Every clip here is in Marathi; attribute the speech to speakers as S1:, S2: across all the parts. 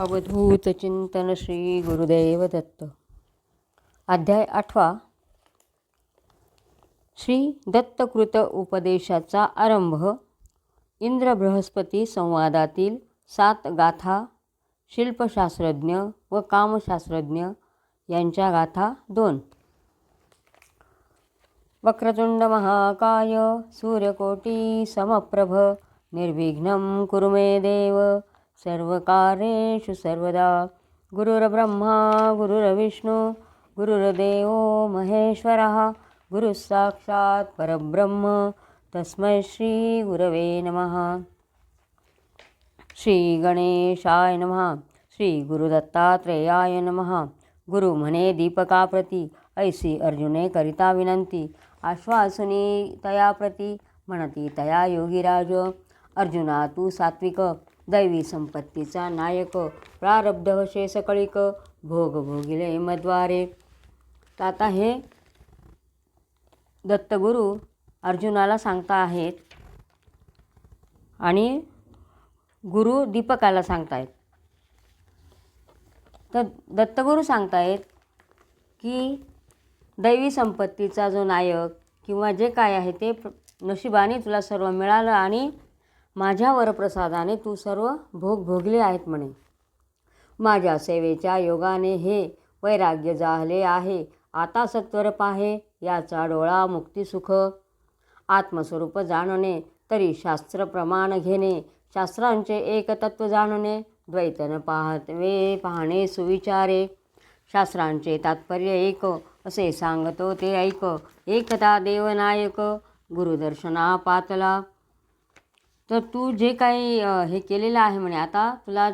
S1: अवधूत चिंतन श्री गुरुदेव दत्त. अध्याय 8. श्री दत्तकृत उपदेशाचा आरंभ. इंद्र बृहस्पती संवादातील 7 गाथा. शिल्पशास्त्रज्ञ व कामशास्त्रज्ञ यांच्या गाथा 2. वक्रतुंड महाकाय सूर्यकोटी समप्रभ निर्विघ्नं कुरु मे देव सर्वकार्येषु सर्वदा. गुरुर्ब्रह्मा गुरुर्विष्णू गुरुर्देवो महेश्वरः गुरुः साक्षात् परब्रह्म तस्मै श्री गुरवे नमः. श्री गणेशाय नमः. श्री गुरुदत्तात्रेयाय नमः. गुरु म्हणे दीपकाप्रती ऐसी अर्जुने करिता विनंती. आश्वासनी तयाप्रती म्हणती तया योगीराज. अर्जुना तू सात्विक दैवी संपत्तीचा नायक. प्रारब्ध वशे सकळिक भोग भोगिले मद्वारे. तर आता हे दत्तगुरू अर्जुनाला सांगता आहेत आणि गुरु दीपकाला सांगतायत. तर दत्तगुरू सांगतायत की दैवी संपत्तीचा जो नायक किंवा जे काय आहे ते नशिबाने तुला सर्व मिळालं आणि माझ्या वरप्रसादाने तू सर्व भोग भोगले आहेत म्हणे. माझ्या सेवेच्या योगाने हे वैराग्य जाहले आहे. आता सत्वर पाहे याचा डोळा मुक्तिसुख. आत्मस्वरूप जाणणे तरी शास्त्र प्रमाण घेणे. शास्त्रांचे एकतत्व जाणणे द्वैतन पाहणे सुविचारे. शास्त्रांचे तात्पर्य एक असे सांगतो ते ऐक. एकता देवनायक गुरुदर्शना पातला. तर तू जे काही हे केलेलं आहे म्हणे आता तुला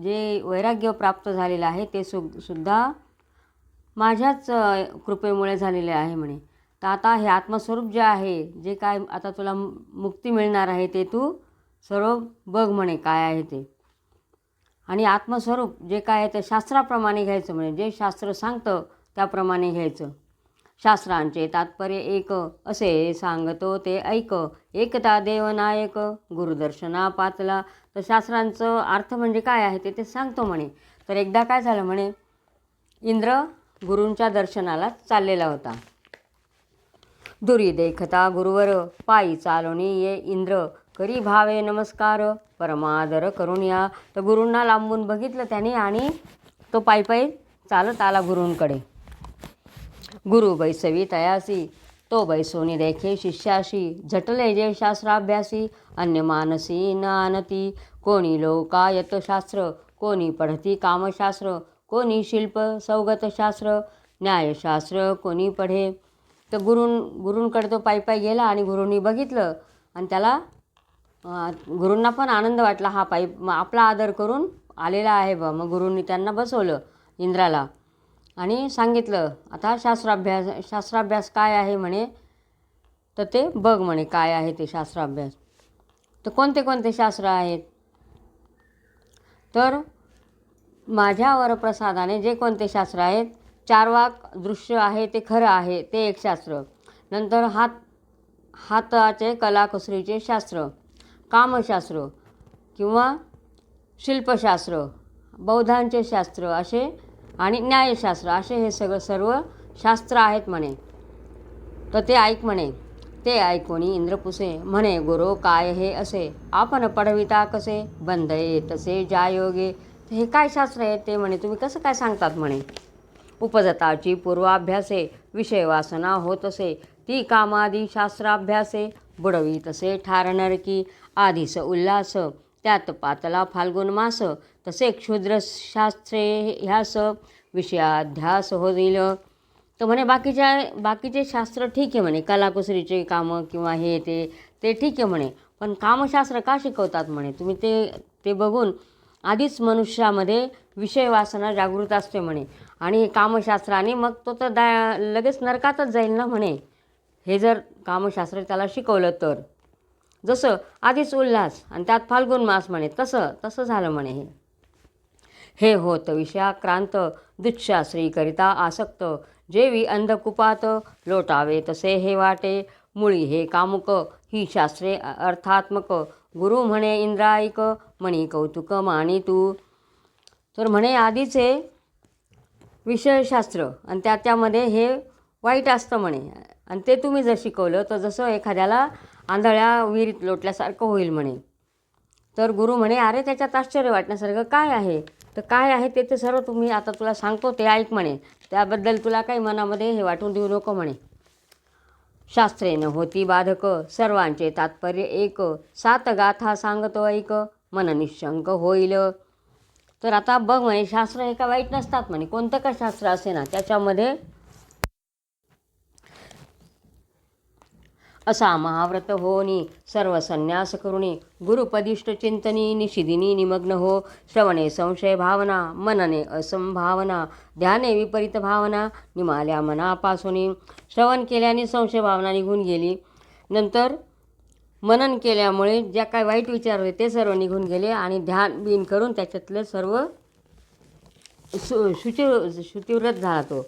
S1: जे वैराग्य प्राप्त झालेलं आहे ते सुद्धा माझ्याच कृपेमुळे झालेले आहे म्हणे. तर आता हे आत्मस्वरूप जे आहे जे काय आता तुला मुक्ती मिळणार आहे ते तू सर्व बघ म्हणे काय आहे ते. आणि आत्मस्वरूप जे काय आहे ते शास्त्राप्रमाणे घ्यायचं म्हणे. जे शास्त्र सांगतं त्याप्रमाणे घ्यायचं. शास्त्रांचे तात्पर्य एक असे सांगतो ते ऐक. एकता देवनायक गुरुदर्शना पातला. तर शास्त्रांचं अर्थ म्हणजे काय आहे ते सांगतो म्हणे. तर एकदा काय झालं म्हणे, इंद्र गुरूंच्या दर्शनाला चाललेला होता. दुरी देखता गुरुवर पायी चालवणी ये इंद्र. करी भावे नमस्कार परमादर करून या. तर गुरूंना लांबून बघितलं त्याने आणि तो पायी चालत आला गुरूंकडे. गुरु बैसवी तयासी तो बैसोनी देखे शिष्याशी. झटले जे शास्त्राभ्यासी अन्य मानसी न आणती. कोणी लोकायत शास्त्र कोणी पढती कामशास्त्र. कोणी शिल्प सौगतशास्त्र न्यायशास्त्र कोणी पढे. तर गुरूंकडे तो पायी गेला आणि गुरूंनी बघितलं आणि त्याला गुरूंना पण आनंद वाटला. हा आपला आदर करून आलेला आहे बा. मग गुरूंनी त्यांना बसवलं इंद्राला आणि सांगितलं आता शास्त्राभ्यास काय आहे म्हणे. तर ते बघ म्हणे काय आहे ते शास्त्राभ्यास. तर कोणते कोणते शास्त्र आहेत. तर माझ्या वरप्रसादाने जे कोणते शास्त्र आहेत. चारवाक दृश्य आहे ते खरं आहे ते एक शास्त्र. नंतर हाताचे कलाकुसरीचे शास्त्र. कामशास्त्र किंवा शिल्पशास्त्र बौद्धांचे शास्त्र असे आणि न्यायशास्त्र असे हे सर्व शास्त्र आहेत म्हणे. तर ते ऐक म्हणे. ते ऐकोनी इंद्रपुसे म्हणे गुरु काय हे असे. आपण पढविता कसे बंधये तसे ज्या योगे. हे काय शास्त्र आहे ते म्हणे तुम्ही कसं काय सांगतात म्हणे. उपजताची पूर्वाभ्यासे विषय वासना होत असे. ती कामादी शास्त्राभ्यासे बुडवी तसे ठार की. आधीस उल्हास त्यात पातला फाल्गुन मास. तसे क्षुद्र शास्त्रे ह्यास विषयाध्यास होईल. तर म्हणे बाकीचे शास्त्र ठीक आहे म्हणे. कलाकुसरीचे कामं किंवा हे ते ठीक आहे म्हणे. पण कामशास्त्र का शिकवतात म्हणे तुम्ही ते बघून आधीच मनुष्यामध्ये विषय वासना जागृत असते म्हणे. आणि हे कामशास्त्राने मग तो तर लगेच नरकातच जाईल ना म्हणे. हे जर कामशास्त्र त्याला शिकवलं तर. जसं आधीच उल्हास आणि त्यात फाल्गुन मास म्हणे तसं झालं म्हणे. हे होत विषयाक्रांत दुःशास्त्री करिता आसक्त. जेवी अंधकुपात लोटावे तसे हे वाटे. मुळी हे कामुक ही शास्त्रे अर्थात्मक. गुरु म्हणे इंद्रायक मणी कौतुक मानी तू. तर म्हणे आधीचे विषयशास्त्र आणि त्यामध्ये हे वाईट असतं म्हणे, आणि ते तुम्ही जर शिकवलं तर जसं एखाद्याला आंधळ्या विहिरीत लोटल्यासारखं होईल म्हणे. तर गुरु म्हणे अरे त्याच्यात आश्चर्य वाटण्यासारखं काय आहे, तर काय आहे ते सर्व तुम्ही आता तुला सांगतो ते ऐक म्हणे, त्याबद्दल तुला काही मनामध्ये हे वाटून देऊ नको म्हणे. शास्त्रे न होती बाधक सर्वांचे तात्पर्य एक, 7 गाथा सांगतो ऐक मन निशंक होईल. तर आता बघ म्हणे शास्त्र हे का वाईट नसतात म्हणे, कोणतं का शास्त्र असे ना त्याच्यामध्ये असा महाव्रत होनी सर्व संन्यास करुणी गुरुपदिष्ट चिंतनी निशिदिनी निमग्न हो. श्रवणे संशय भावना मनने असंभावना ध्याने विपरीत भावना निमाल्या मनापासून. श्रवण केल्याने संशय भावना निघून गेली, नंतर मनन केल्यामुळे ज्या काय वाईट विचार होते ते सर्व निघून गेले आणि ध्यान बिन करून त्याच्यातलं सर्व शुचिव्रत झाला तो.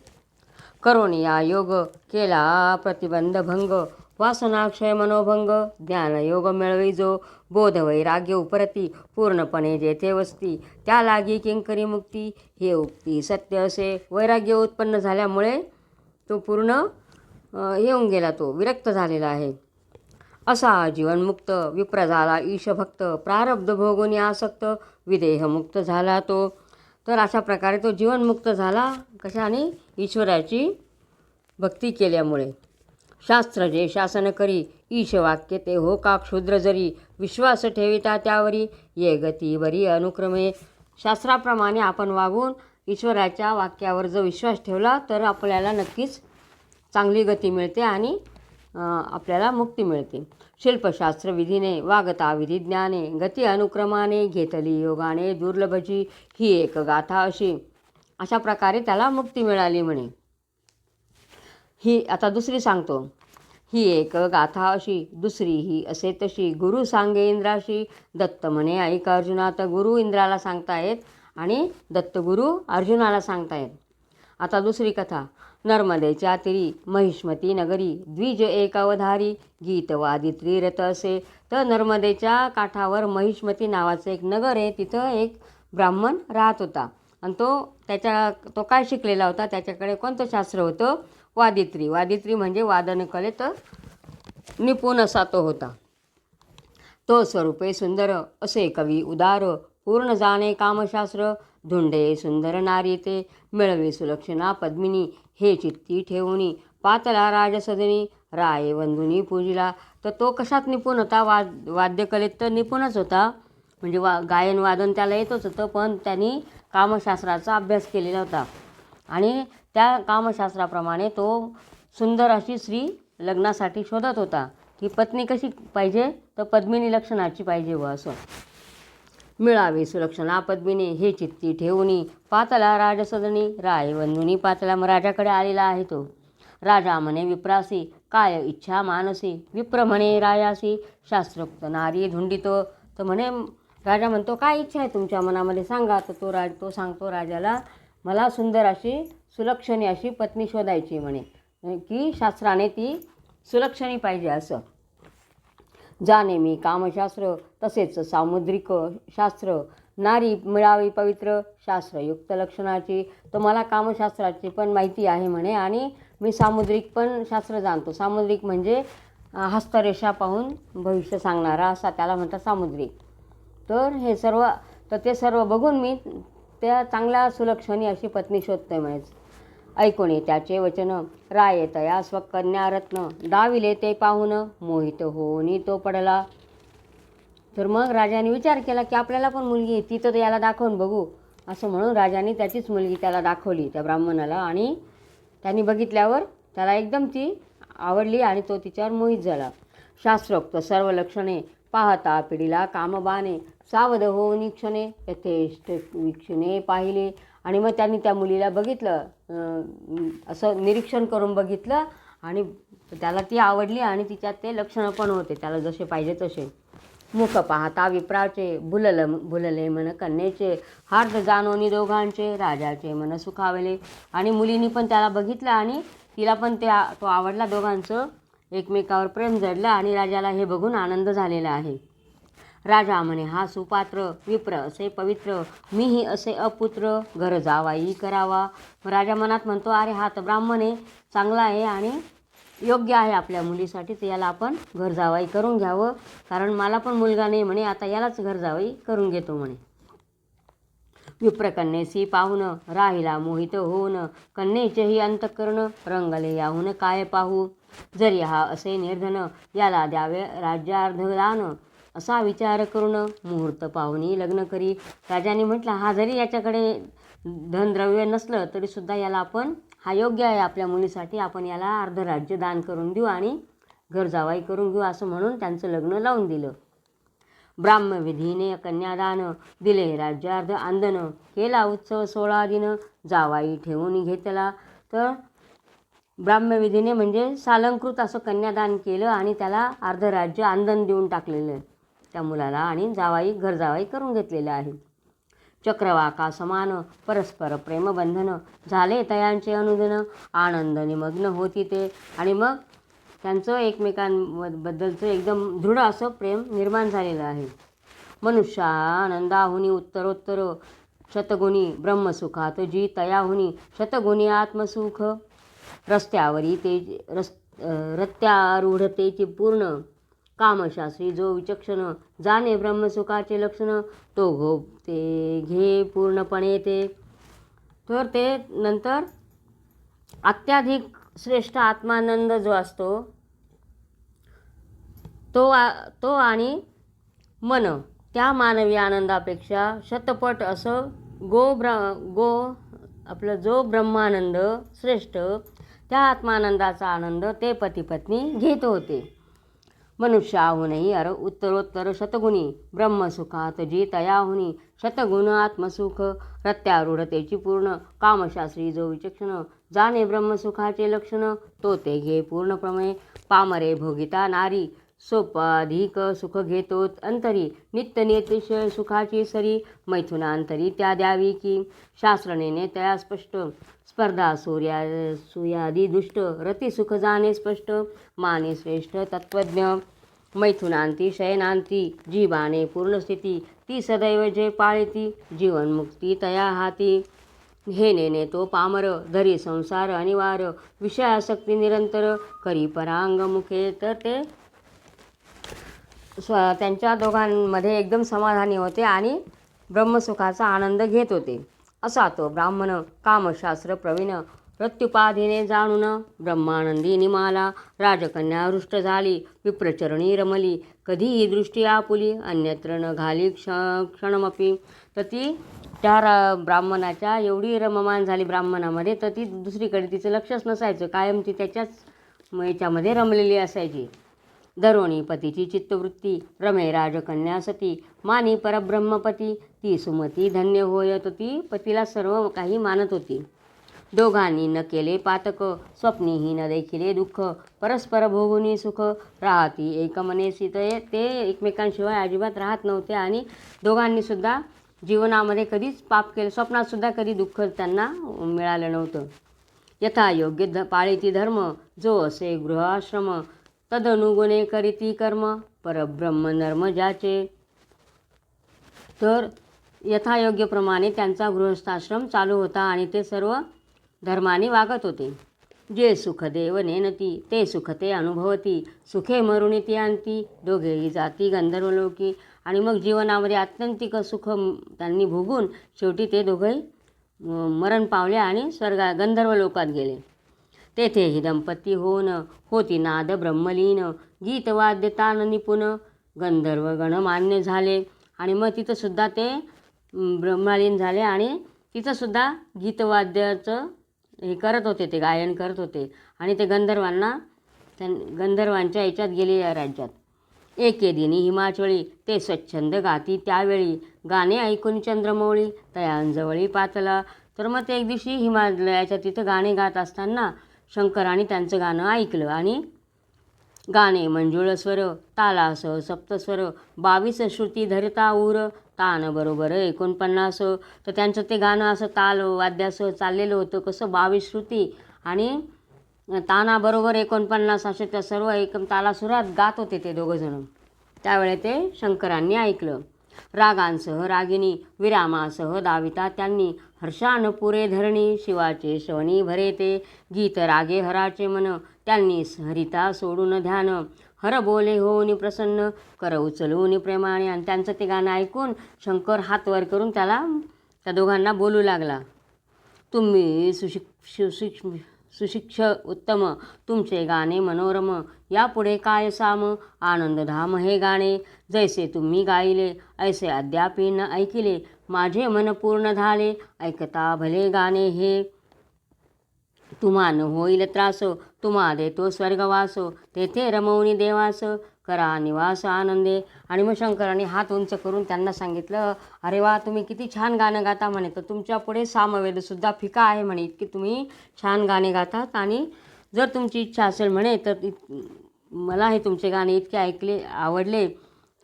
S1: करोनिया योग केला प्रतिबंध भंग वासनाक्षय मनोभंग ज्ञानयोग मिळवी जो. बोध वैराग्य उपरती पूर्णपणे जेथे वस्ती त्या लागी किंकरी मुक्ती. हे उक्ती सत्य असे वैराग्य उत्पन्न झाल्यामुळे तो पूर्ण येऊन गेला, तो विरक्त झालेला आहे. असा जीवनमुक्त विप्र झाला ईशभक्त प्रारब्ध भोगून आसक्त विदेहमुक्त झाला तो. तर अशा प्रकारे तो जीवनमुक्त झाला कशाने, ईश्वराची भक्ती केल्यामुळे. शास्त्र जे शासन करी ईश वाक्य ते हो का क्षुद्र जरी विश्वास ठेविता त्यावरी ये गती बरी अनुक्रमे. शास्त्राप्रमाणे आपण वागून ईश्वराच्या वाक्यावर जर विश्वास ठेवला तर आपल्याला नक्कीच चांगली गती मिळते आणि आपल्याला मुक्ती मिळते. शिल्पशास्त्र विधीने वागता विधिज्ञाने गती अनुक्रमाने घेतली योगाने दुर्लभची ही एक गाथा अशी. अशा प्रकारे त्याला मुक्ती मिळाली म्हणे. ही आता दुसरी सांगतो. ही एक गाथा अशी दुसरी ही असे तशी गुरु सांगे इंद्राशी दत्त म्हणे ऐका अर्जुना. तर गुरु इंद्राला सांगतायत आणि दत्तगुरु अर्जुनाला सांगतायत. आता दुसरी कथा. नर्मदेच्या तीरी महिष्मती नगरी द्विज एक अवधारी गीत वादित्री रथ असे. तर नर्मदेच्या काठावर महिष्मती नावाचं एक नगर आहे, तिथं एक ब्राह्मण राहत होता आणि तो काय शिकलेला होता, त्याच्याकडे कोणतं शास्त्र होतं, वादित्री. वादित्री म्हणजे वादन कलेत निपुण असा तो होता. तो स्वरूपे सुंदर असे कवी उदार पूर्ण जाणे कामशास्त्र धुंडे सुंदर नारी ते मिळवे सुलक्षणा पद्मिनी हे चित्ती ठेवूनी पातला राजसदनी राये वंदुनी पूजिला. तर तो कशात निपुण होता, वाद्यकलेत तर निपुणच होता, म्हणजे गायन वादन त्याला येतच होतं, पण त्यांनी कामशास्त्राचा अभ्यास केलेला होता आणि त्या कामशास्त्राप्रमाणे तो सुंदर अशी स्त्री लग्नासाठी शोधत होता. ही पत्नी कशी पाहिजे, तर पद्मिनी लक्षणाची पाहिजे व असं. मिळावी सुलक्षणा पद्मिनी हे चित्ती ठेवूनी पातला राजसदनी राय वंदुनी पातला. मग राजाकडे आलेला आहे तो. राजा म्हणे विप्रासी काय इच्छा मानसी विप्र म्हणे रायासी शास्त्रोक्त नारी धुंडितो. तर म्हणे राजा म्हणतो काय इच्छा आहे तुमच्या मनामध्ये सांगा. तर तो सांगतो राजाला मला सुंदर अशी सुलक्षणी अशी पत्नी शोधायची म्हणे, की शास्त्राने ती सुलक्षणी पाहिजे असं. जाणे मी कामशास्त्र तसेच सामुद्रिक शास्त्र नारी मिळावी पवित्र शास्त्रयुक्त लक्षणाची. तर मला कामशास्त्राची पण माहिती आहे म्हणे आणि मी सामुद्रिक पण शास्त्र जाणतो. सामुद्रिक म्हणजे हस्तरेषा पाहून भविष्य सांगणारा असा त्याला म्हणतात सामुद्रिक. तर ते सर्व बघून मी त्या चांगल्या सुलक्षणी अशी पत्नी शोधतोय म्हणे. ऐकोणे त्याचे वचन राये तया स्वकन्या रत्न दाविले ते पाहून मोहित होऊनी तो पडला. तर मग राजाने विचार केला की आपल्याला पण मुलगी आहे, ती तर याला दाखवून बघू असं म्हणून राजाने त्याचीच मुलगी त्याला दाखवली त्या ब्राह्मणाला. आणि त्यांनी बघितल्यावर त्याला एकदम ती आवडली आणि तो तिच्यावर मोहित झाला. शास्त्रोक्त सर्व लक्षणे पाहता पिढीला कामबाणे सावध होऊन क्षणे यथेष्ट वीक्षणे पाहिले. आणि मग त्यांनी त्या मुलीला बघितलं, असं निरीक्षण करून बघितलं आणि त्याला ती आवडली आणि तिच्यात ते लक्षणं पण होते त्याला जसे पाहिजे तसे. मुख पाहता विप्राचे भुलले मन कन्येचे हार्द जाणोनी दोघांचे राजाचे मन सुखावले. आणि मुलींनी पण त्याला बघितलं आणि तिला पण तो आवडला, दोघांचं एकमेकावर प्रेम जडलं आणि राजाला हे बघून आनंद झालेला आहे. राजा म्हणे हा सुपात्र, विप्र असे पवित्र, मीही असे अपुत्र, घर जावाई करावा. राजा मनात म्हणतो, अरे हा तर ब्राह्मण आहे, चांगला आहे आणि योग्य आहे आपल्या मुलीसाठी, तर याला आपण घर जावाई करून घ्यावं, कारण मला पण मुलगा नाही म्हणे, आता यालाच घर जावाई करून घेतो म्हणे. विप्रकन्येसी पाहून राहिला मोहित होऊन, कन्येचेही अंतःकरण रंगले याहून काय पाहू. जरी हा असे निर्धन, याला द्यावे राज्यार्धदान, असा विचार करून मुहूर्त पाहुणी लग्न करी. राजाने म्हटलं, हा जरी याच्याकडे धनद्रव्य नसलं तरी सुद्धा याला आपण, हा योग्य आहे आपल्या मुलीसाठी, आपण याला अर्ध राज्य दान करून देऊ आणि घर जावाई करून घेऊ, असं म्हणून त्यांचं लग्न लावून दिलं. ब्राह्मविधीने कन्यादान, दिले राज्यार्ध आंदन, केला उत्सव 16 दिन, जावाई ठेवून घेतला. तर ब्राह्मविधीने म्हणजे सालंकृत असं कन्यादान केलं आणि त्याला अर्ध राज्य आंदन देऊन टाकलेलं आहे त्या मुलाला, आणि जावाई घर जावाई करून घेतलेलं आहे. चक्रवाका समान परस्पर प्रेमबंधन, झाले तयांचे अनुदिन, आनंद निमग्न होती ते. आणि मग त्यांचं एकमेकांबद्दलचं एकदम दृढ असं प्रेम निर्माण झालेलं आहे. मनुष्यानंदाहुनी उत्तरोत्तर, शतगुणी ब्रह्मसुखात जी तयाहुनी, शतगुणी आत्मसुख. रत्यारूढतेची पूर्ण, कामशास्त्री जो विचक्षण, जाणे ब्रह्मसुखाचे लक्षण, तो ते घे पूर्णपणे ते. तर ते नंतर अत्याधिक श्रेष्ठ आत्मानंद जो असतो तो आणि मन, त्या मानवी आनंदापेक्षा शतपट असं आपलं जो ब्रह्मानंद श्रेष्ठ, त्या आत्मानंदाचा आनंद ते पतिपत्नी घेत होते. मनुष्याहूनही उत्तरोत्तर शतगुणी, ब्रह्मसुखात जी तयाहुनी, शतगुण आत्मसुख. रत्यारूढतेची पूर्ण, कामशास्त्री जो विचक्षण, जाणे ब्रह्मसुखाचे लक्षण, तो ते घे पूर्णप्रमे. पामरे भोगिता नारी, सोपाधिक सुख घेतोत अंतरी, नित्य नित्यशय सुखाची सरी, मैथुनांतरी त्या द्यावी की. शास्त्रनेने तया स्पष्ट, स्पर्धा सूयादी दुष्ट, रतिसुख जाणे स्पष्ट, माने श्रेष्ठ तत्त्वज्ञ. मैथुनांती शयनांती, जीवाने पूर्णस्थिती, ती सदैव जे पाळिती, जीवनमुक्ती तया हाती. हे नेने तो पामर, धरी संसार अनिवार, विषयासक्ती निरंतर, करी परांग मुखे. तर ते त्यांच्या दोघांमध्ये एकदम समाधानी होते आणि ब्रह्मसुखाचा आनंद घेत होते. असा तो ब्राह्मण कामशास्त्र प्रवीण, रत्युपाधीने जाणून ब्रह्मानंदी निमाला. राजकन्या हृष्ट झाली, विप्रचरणी रमली, कधीही दृष्टी आपुली, अन्यत्र न घाली क्षणमपी. तर ती त्या ब्राह्मणाच्या एवढी रममान झाली ब्राह्मणामध्ये, तर ती दुसरीकडे तिचं लक्षच नसायचं, कायम ती त्याच्याच याच्यामध्ये रमलेली असायची. दरोणी पतीची चित्तवृत्ती, रमे राजकन्या सती, मानी परब्रह्मपती, ती सुमती धन्य होय. तर ती पतीला सर्व काही मानत होती. दोघांनी न केले पातक, स्वप्नीही न देखिले दुःख, परस्पर भोगुनी सुख, राहती एकमनेसी. ते एकमेकांशिवाय अजिबात राहत नव्हते आणि दोघांनी सुद्धा जीवनामध्ये कधीच पाप केलं, स्वप्नात सुद्धा कधी दुःख त्यांना मिळालं नव्हतं. यथायोग्य पाळिती धर्म, जो असे गृहाश्रम, तदनुगुणे करीती कर्म, परब्रह्म नर्म ज्याचे. तर यथायोग्यप्रमाणे त्यांचा गृहस्थाश्रम चालू होता आणि ते सर्व धर्माने वागत होते. जे सुख देव नेनती, ते सुख ते अनुभवती, सुखे मरुणी ती आणती, दोघेही जाती गंधर्वलोकी. आणि मग जीवनामध्ये आत्यंतिक सुख त्यांनी भोगून शेवटी ते दोघंही मरण पावले आणि गंधर्व लोकात गेले. तेथे ही दंपती होऊन होती नाद ब्रह्मलीन, गीतवाद्य तान निपुण, गंधर्व गण मान्य झाले. आणि मग तिथंसुद्धा ते ब्रह्मलीन झाले आणि तिथंसुद्धा गीतवाद्याचं हे करत होते, ते गायन करत होते आणि ते गंधर्वांच्या याच्यात गेले या राज्यात. एके दिनी हिमाचळी, ते स्वच्छंद गाती त्यावेळी, गाणे ऐकून चंद्रमौळी, तयांजवळी पातला. तर मग ते एक दिवशी हिमालयाच्या तिथं गाणे गात असताना शंकराने त्यांचं गाणं ऐकलं आणि गाणे मंजुळ स्वर, तालासह सप्तस्वर, 22 श्रुती धरता उर, तान बरोबर 49. तर त्यांचं ते गाणं असं ताल वाद्यासह चाललेलं होतं. कसं 22 श्रुती आणि तानाबरोबर 49 असे त्या सर्व एकदम तालासुरात गात होते ते दोघंजणं. त्यावेळे ते शंकरांनी ऐकलं. रागांसह रागिनी विरामासह दाविता त्यांनी हर्षान पुरे धरणी शिवाचे श्रवणी भरे ते गीत रागे हराचे मन त्यांनी हरिता सोडून ध्यान हर बोले होऊन प्रसन्न कर उचलून प्रेमाने. आणि त्यांचं ते गाणं ऐकून शंकर हात वर करून त्या दोघांना बोलू लागला. तुम्ही सुशिक्ष उत्तम, तुमचे गाणे मनोरम, यापुढे काय साम, आनंदधाम हे गाणे, जैसे तुम्ही गायले ऐसे अद्यापि न ऐकिले, माझे मन पूर्ण झाले, ऐकता भले गाणे हे. तुम्हा न होईल त्रास, तुम्हा देतो स्वर्गवास, तेथे रमवणी देवास, करा निवास आनंदे. आणि मग शंकराने हात उंच करून त्यांना सांगितलं, अरे वा, तुम्ही किती छान गाणं गाता म्हणे, तर तुमच्या पुढे सामवेदसुद्धा फिका आहे म्हणे, इतकी तुम्ही छान गाणे गातात. आणि जर तुमची इच्छा असेल म्हणे तर मला हे तुमचे गाणे इतके आवडले,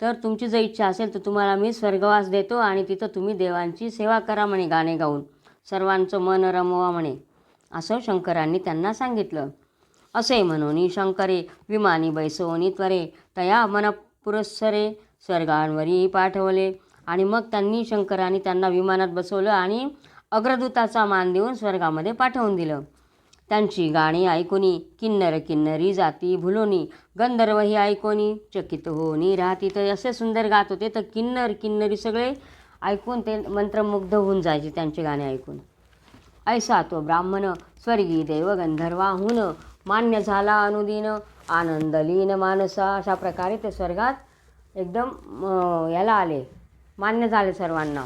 S1: तर तुमची जर इच्छा असेल तर तुम्हाला मी स्वर्गवास देतो आणि तिथं तुम्ही देवांची सेवा करा म्हणे, गाणे गाऊन सर्वांचं मन रमवा म्हणे, असं शंकरांनी त्यांना सांगितलं. असे म्हणून शंकरे विमानी बैसवनी त्वरे तया मन पुरस्सरे स्वर्गांवरी पाठवले. आणि मग शंकरांनी त्यांना विमानात बसवलं आणि अग्रदूताचा मान देऊन स्वर्गामध्ये पाठवून दिलं. त्यांची गाणी ऐकोनी किन्नर किन्नरी जाती भुलोनी, गंधर्वही ऐकोनी चकित होनी राहती. तर असे सुंदर गात होते, तर किन्नर किन्नरी सगळे ऐकून ते मंत्रमुग्ध होऊन जायचे त्यांचे गाणे ऐकून. ऐसा तो ब्राह्मण स्वर्गी देव गंधर्वाहून, मान्य झाला अनुदिन आनंदलीन मानसा. अशा प्रकारे ते स्वर्गात एकदम याला आले, मान्य झाले सर्वांना.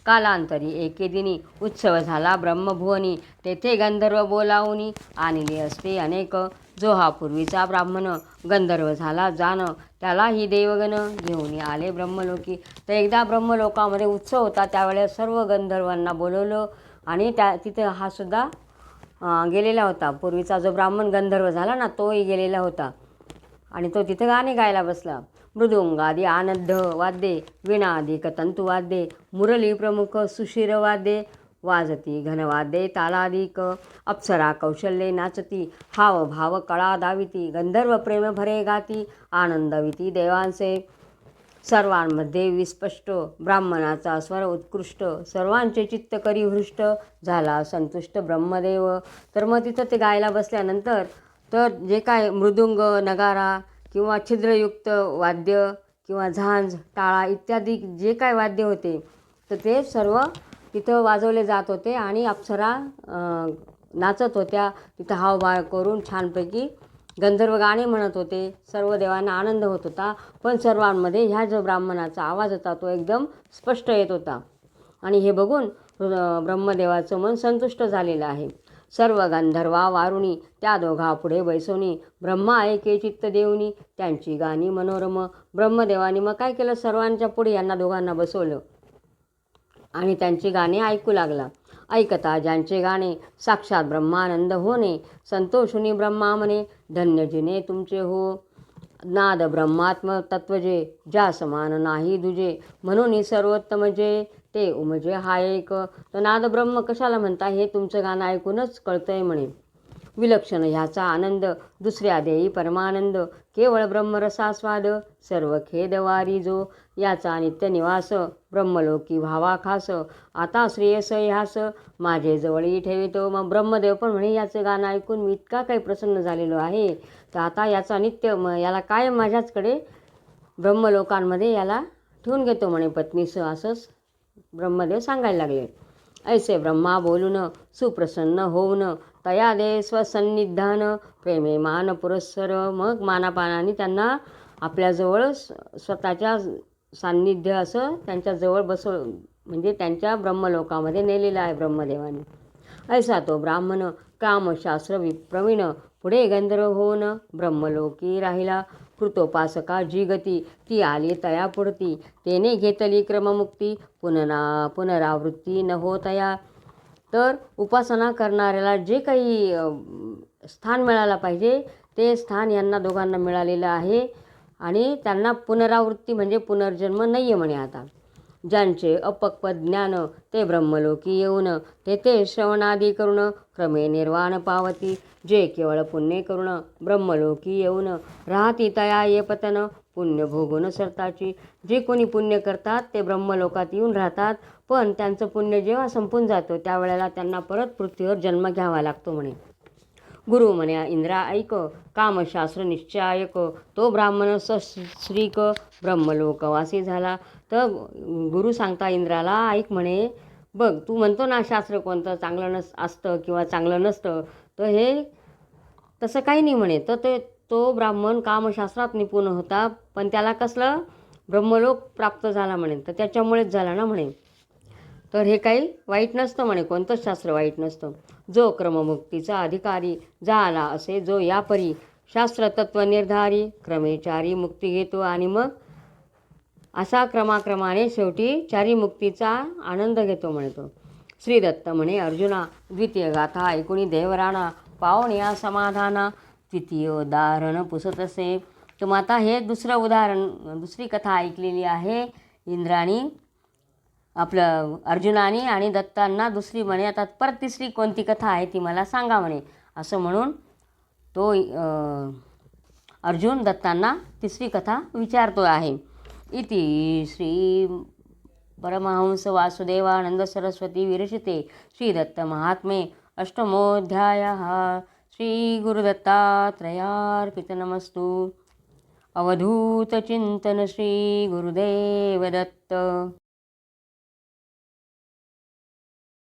S1: कालांतरी एके दिनी उत्सव झाला ब्रह्मभुवनी, तेथे गंधर्व बोलावूनी आणले असते अनेक. जो हा पूर्वीचा ब्राह्मण गंधर्व झाला जाण, त्यालाही देवगण घेऊन आले ब्रह्मलोकी. तर एकदा ब्रह्मलोकामध्ये उत्सव होता, त्यावेळेस सर्व गंधर्वांना बोलवलं आणि तिथे हा सुद्धा गेलेला होता. पूर्वीचा जो ब्राह्मण गंधर्व झाला ना, तोही गेलेला होता आणि तो तिथे गाणे गायला बसला. मृदुंगादी आनंद वाद्ये, वीणाधिक तंतुवाद्ये, मुरली प्रमुख सुशिर वाद्ये, वाजती घनवाद्ये तालादिक, अप्सरा कौशल्ये नाचती, हाव भाव कळा दाविती, गंधर्व प्रेम भरे गाती, आनंदविती देवांचे. सर्वांमध्ये विस्पष्ट ब्राह्मणाचा स्वर उत्कृष्ट, सर्वांचे चित्त करी हृष्ट, झाला संतुष्ट ब्रह्मदेव. तर मग तिथं ते गायला बसल्यानंतर तर जे काय मृदुंग नगारा किंवा छिद्रयुक्त वाद्य किंवा झांज टाळा इत्यादी जे काय वाद्य होते, तर ते सर्व तिथं वाजवले जात होते आणि अप्सरा नाचत होत्या. तिथं हावभाव करून छानपैकी गंधर्व गाणे म्हणत होते. सर्व देवांना आनंद होत होता. पण सर्वांमध्ये ह्या जो ब्राह्मणाचा आवाज होता तो एकदम स्पष्ट येत होता आणि हे बघून ब्रह्मदेवाचं मन संतुष्ट झालेलं आहे. सर्व गंधर्वा वारुणी त्या दोघा पुढे बैसवणी, ब्रह्मा ऐके चित्त देऊनी त्यांची गाणी मनोरम. ब्रह्मदेवानी मग काय केलं, सर्वांच्या पुढे यांना दोघांना बसवलं आणि त्यांची गाणी ऐकू लागला. ऐकता ज्यांचे गाणे साक्षात ब्रह्मानंद होणे, संतोषुनी ब्रह्मा म्हणे, धन्य जिने तुमचे हो. नाद ब्रह्मात्म तत्वजे, ज्या समान नाही दुजे, म्हणून सर्वोत्तम जे ते उमजे हा एक. तर नाद ब्रह्म कशाला म्हणता हे तुमचं गाणं ऐकूनच कळतंय म्हणे. विलक्षण ह्याचा आनंद दुसऱ्या देई परमानंद, केवळ ब्रह्मरसास्वाद सर्व खेद वारी जो. याचा नित्य निवास ब्रह्मलोकी व्हावा खास, आता श्रेयस ह्यास माझे जवळी ठेवितो. मग ब्रह्मदेव पण म्हणे, याचं गाणं ऐकून मी इतका काही प्रसन्न झालेलो आहे, तर आता याचा नित्य याला कायम माझ्याचकडे ब्रह्मलोकांमध्ये याला ठेवून घेतो म्हणे पत्नीसह, असंच ब्रह्मदेव सांगायला लागले. ऐसे ब्रह्मा बोलून सुप्रसन्न होऊन, तया दे स्वसन्निधान प्रेमे मान पुरस्सर. मग मानापानाने त्यांना आपल्याजवळ स्वतःच्या सान्निध्य असं त्यांच्याजवळ म्हणजे त्यांच्या ब्रह्मलोकामध्ये नेलेलं आहे ब्रह्मदेवाने. ऐसा तो ब्राह्मण कामशास्त्र विप्रवीण, पुढे गंधर्व होऊन ब्रह्मलोकी राहिला. कृतोपासका जी गती ती आली तया पुढती, तेने घेतली क्रममुक्ती पुनरावृत्ती न होतया. तर उपासना करणाऱ्याला जे काही स्थान मिळायला पाहिजे ते स्थान यांना दोघांना मिळालेलं आहे आणि त्यांना पुनरावृत्ती म्हणजे पुनर्जन्म नाही आहे म्हणे आता. ज्यांचे अपक्व ज्ञान ते ब्रह्मलोकी येऊन, तेथे श्रवणादी करून क्रमे निर्वाण पावती. जे केवळ पुण्य करून ब्रह्मलोकी येऊन, राहती तया ये पतन पुण्य भोगून सरताची. जे कोणी पुण्य करतात ते ब्रह्मलोकात येऊन राहतात, पण त्यांचं पुण्य जेव्हा संपून जातं त्यावेळेला त्यांना परत पृथ्वीवर जन्म घ्यावा लागतो म्हणे. गुरु म्हणे इंद्रा ऐक, कामशास्त्र निश्चायक, तो ब्राह्मण सश्रीक ब्रह्मलोकवासी झाला. तर गुरु सांगता इंद्राला, ऐक म्हणे, बघ तू म्हणतो ना शास्त्र कोणतं चांगलं असतं किंवा चांगलं नसतं, तर हे तसं काही नाही म्हणे. तर तो ब्राह्मण कामशास्त्रात निपुण होता, पण त्याला कसलं ब्रह्मलोक प्राप्त झाला म्हणे, तर त्याच्यामुळेच झाला ना म्हणे. तर हे काही वाईट नसतं म्हणे, कोणतंच शास्त्र वाईट नसतं. जो क्रममुक्तीचा अधिकारी झाला असे, जो यापरी शास्त्र तत्व निर्धारी क्रमेचारी मुक्ती घेतो आणि मग असा क्रमाक्रमाने शेवटी चारी मुक्तीचा आनंद घेतो म्हणतो. श्री दत्त म्हणे अर्जुना, द्वितीय गाथा ऐकुणी देवराणा, पावण्या समाधाना द्वितीय उदाहरण पुसतसे. तर मग आता हे दुसरं उदाहरण, दुसरी कथा ऐकलेली आहे इंद्राणी आपलं अर्जुनाने आणि दत्तांना. दुसरी म्हणे आता परत तिसरी कोणती कथा आहे ती मला सांगा म्हणे. असं म्हणून तो अर्जुन दत्तांना तिसरी कथा विचारतो आहे. इति श्री परमहंस वासुदेवानंद सरस्वती विरचिते श्री दत्त महात्मे अष्टमोऽध्यायः. श्री गुरुदत्तात्रयार्पितनमस्तु. अवधूत चिंतन श्री गुरुदेव दत्त.